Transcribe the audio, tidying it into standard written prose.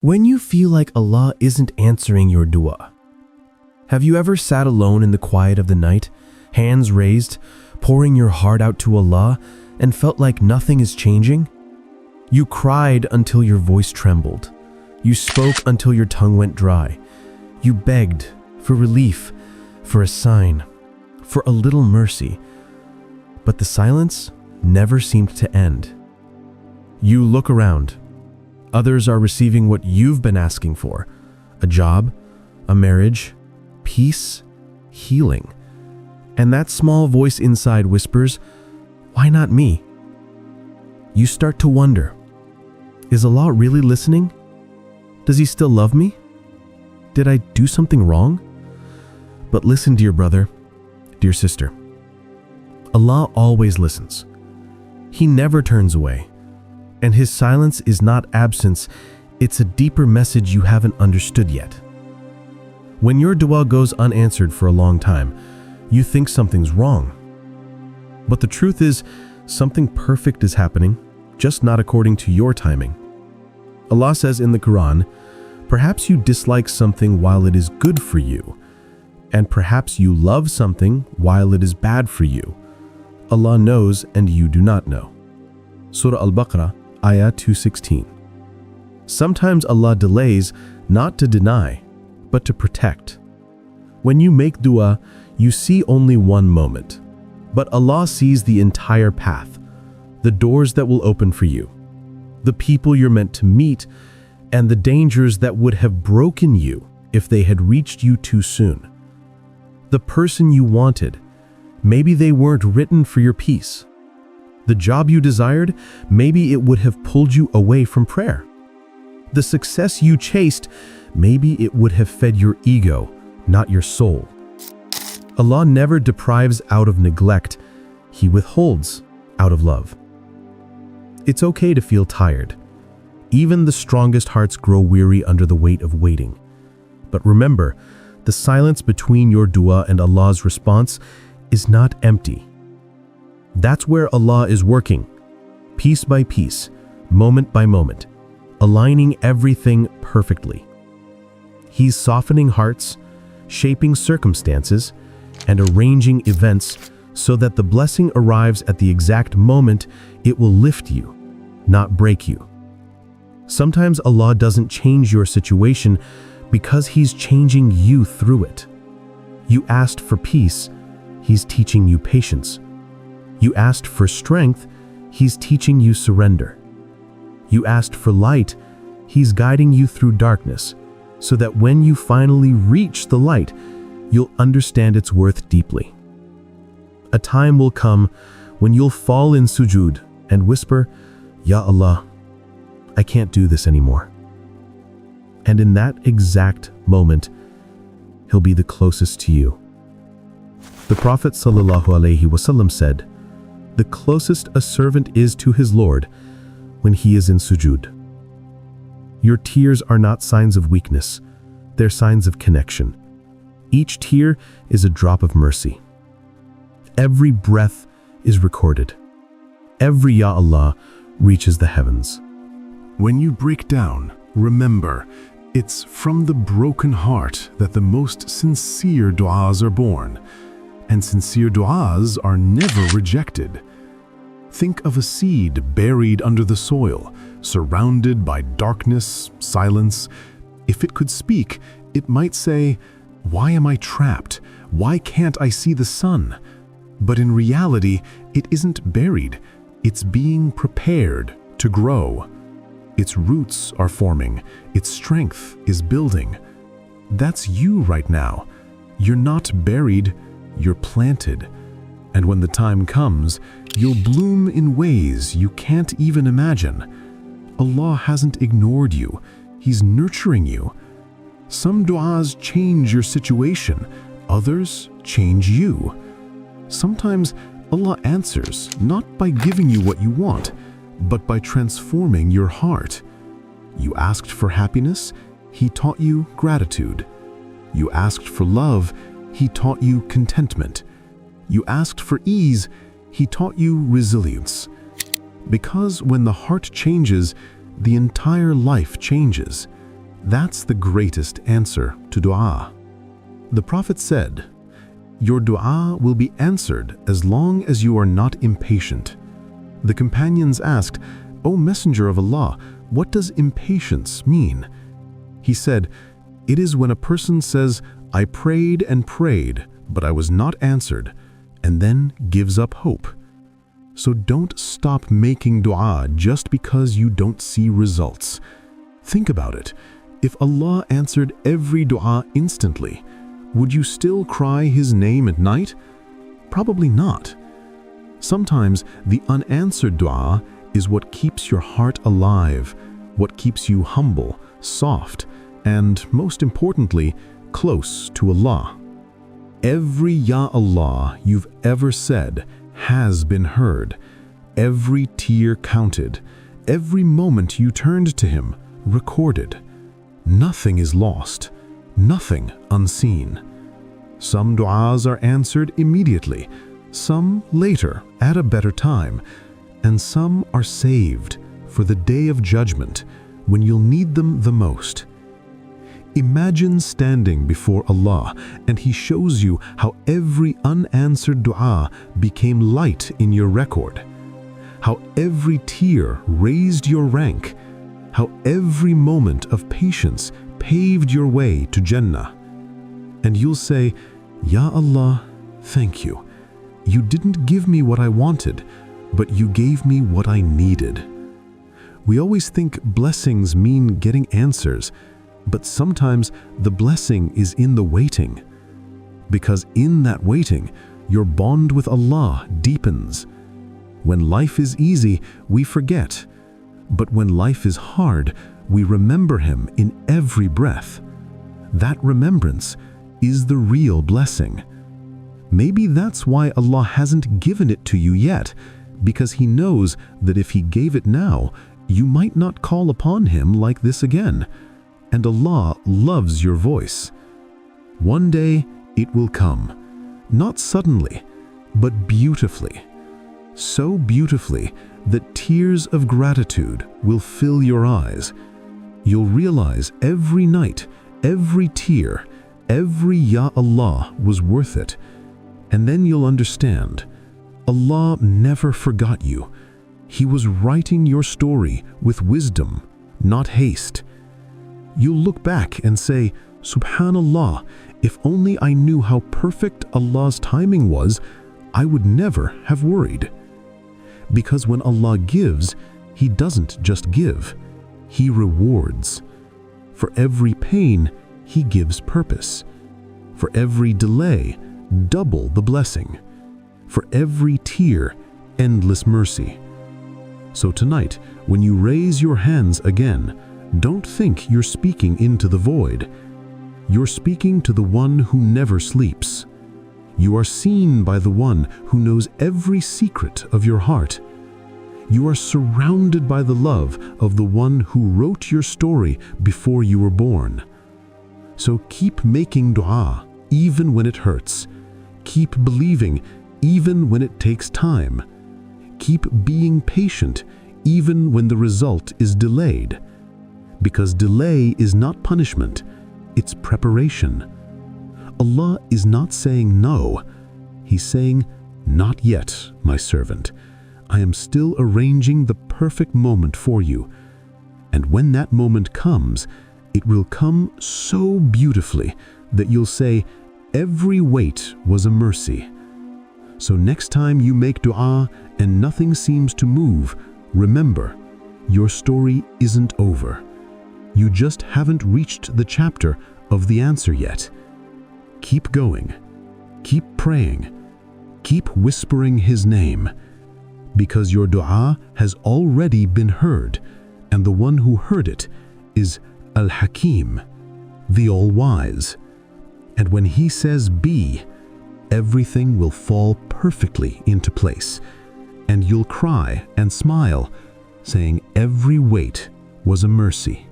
When you feel like Allah isn't answering your dua, have you ever sat alone in the quiet of the night, hands raised, pouring your heart out to Allah, and felt like nothing is changing? You cried until your voice trembled. You spoke until your tongue went dry. You begged for relief, for a sign, for a little mercy. But the silence never seemed to end. You look around. Others are receiving what you've been asking for: a job, a marriage, peace, healing. And that small voice inside whispers, "Why not me?" You start to wonder, is Allah really listening? Does He still love me? Did I do something wrong? But listen, dear brother, dear sister. Allah always listens. He never turns away. And His silence is not absence, it's a deeper message you haven't understood yet. When your dua goes unanswered for a long time, you think something's wrong. But the truth is, something perfect is happening, just not according to your timing. Allah says in the Quran, perhaps you dislike something while it is good for you, and perhaps you love something while it is bad for you. Allah knows and you do not know. Surah Al-Baqarah, Ayah 216. Sometimes Allah delays not to deny, but to protect. When you make dua, you see only one moment, but Allah sees the entire path, the doors that will open for you, the people you're meant to meet, and the dangers that would have broken you if they had reached you too soon. The person you wanted, maybe they weren't written for your peace. The job you desired, maybe it would have pulled you away from prayer. The success you chased, maybe it would have fed your ego, not your soul. Allah never deprives out of neglect, He withholds out of love. It's okay to feel tired. Even the strongest hearts grow weary under the weight of waiting. But remember, the silence between your dua and Allah's response is not empty. That's where Allah is working, piece by piece, moment by moment, aligning everything perfectly. He's softening hearts, shaping circumstances, and arranging events so that the blessing arrives at the exact moment it will lift you, not break you. Sometimes Allah doesn't change your situation because He's changing you through it. You asked for peace, He's teaching you patience. You asked for strength, He's teaching you surrender. You asked for light, He's guiding you through darkness, so that when you finally reach the light, you'll understand its worth deeply. A time will come when you'll fall in sujood and whisper, "Ya Allah, I can't do this anymore." And in that exact moment, He'll be the closest to you. The Prophet ﷺ said, "The closest a servant is to his Lord when he is in sujood." Your tears are not signs of weakness, they're signs of connection. Each tear is a drop of mercy. Every breath is recorded. Every Ya Allah reaches the heavens. When you break down, remember, it's from the broken heart that the most sincere du'as are born, and sincere du'as are never rejected. Think of a seed buried under the soil, surrounded by darkness, silence. If it could speak, it might say, "Why am I trapped? Why can't I see the sun?" But in reality, it isn't buried. It's being prepared to grow. Its roots are forming. Its strength is building. That's you right now. You're not buried, you're planted. And when the time comes, you'll bloom in ways you can't even imagine. Allah hasn't ignored you. He's nurturing you. Some du'as change your situation. Others change you. Sometimes Allah answers not by giving you what you want, but by transforming your heart. You asked for happiness, He taught you gratitude. You asked for love, He taught you contentment. You asked for ease, He taught you resilience. Because when the heart changes, the entire life changes. That's the greatest answer to dua. The Prophet said, "Your dua will be answered as long as you are not impatient." The companions asked, "O Messenger of Allah, what does impatience mean?" He said, "It is when a person says, 'I prayed and prayed, but I was not answered,' and then gives up hope." So don't stop making dua just because you don't see results. Think about it. If Allah answered every dua instantly, would you still cry His name at night? Probably not. Sometimes the unanswered dua is what keeps your heart alive, what keeps you humble, soft, and most importantly, close to Allah. Every Ya Allah you've ever said has been heard. Every tear counted. Every moment you turned to Him recorded. Nothing is lost, nothing unseen. Some du'as are answered immediately, some later at a better time, and some are saved for the day of judgment when you'll need them the most. Imagine standing before Allah and He shows you how every unanswered dua became light in your record, how every tear raised your rank, how every moment of patience paved your way to Jannah. And you'll say, "Ya Allah, thank you. You didn't give me what I wanted, but you gave me what I needed." We always think blessings mean getting answers, but sometimes the blessing is in the waiting. Because in that waiting, your bond with Allah deepens. When life is easy, we forget. But when life is hard, we remember Him in every breath. That remembrance is the real blessing. Maybe that's why Allah hasn't given it to you yet, because He knows that if He gave it now, you might not call upon Him like this again. And Allah loves your voice. One day it will come, not suddenly, but beautifully. So beautifully that tears of gratitude will fill your eyes. You'll realize every night, every tear, every Ya Allah was worth it. And then you'll understand, Allah never forgot you. He was writing your story with wisdom, not haste. You'll look back and say, "Subhanallah, if only I knew how perfect Allah's timing was, I would never have worried." Because when Allah gives, He doesn't just give, He rewards. For every pain, He gives purpose. For every delay, double the blessing. For every tear, endless mercy. So tonight, when you raise your hands again, don't think you're speaking into the void. You're speaking to the One who never sleeps. You are seen by the One who knows every secret of your heart. You are surrounded by the love of the One who wrote your story before you were born. So keep making dua even when it hurts. Keep believing even when it takes time. Keep being patient even when the result is delayed. Because delay is not punishment, it's preparation. Allah is not saying no. He's saying, "Not yet, my servant. I am still arranging the perfect moment for you. And when that moment comes, it will come so beautifully that you'll say, 'Every wait was a mercy.'" So next time you make dua and nothing seems to move, remember, your story isn't over. You just haven't reached the chapter of the answer yet. Keep going. Keep praying. Keep whispering His name. Because your dua has already been heard, and the one who heard it is Al-Hakim, the All-Wise. And when He says be, everything will fall perfectly into place, and you'll cry and smile, saying every wait was a mercy.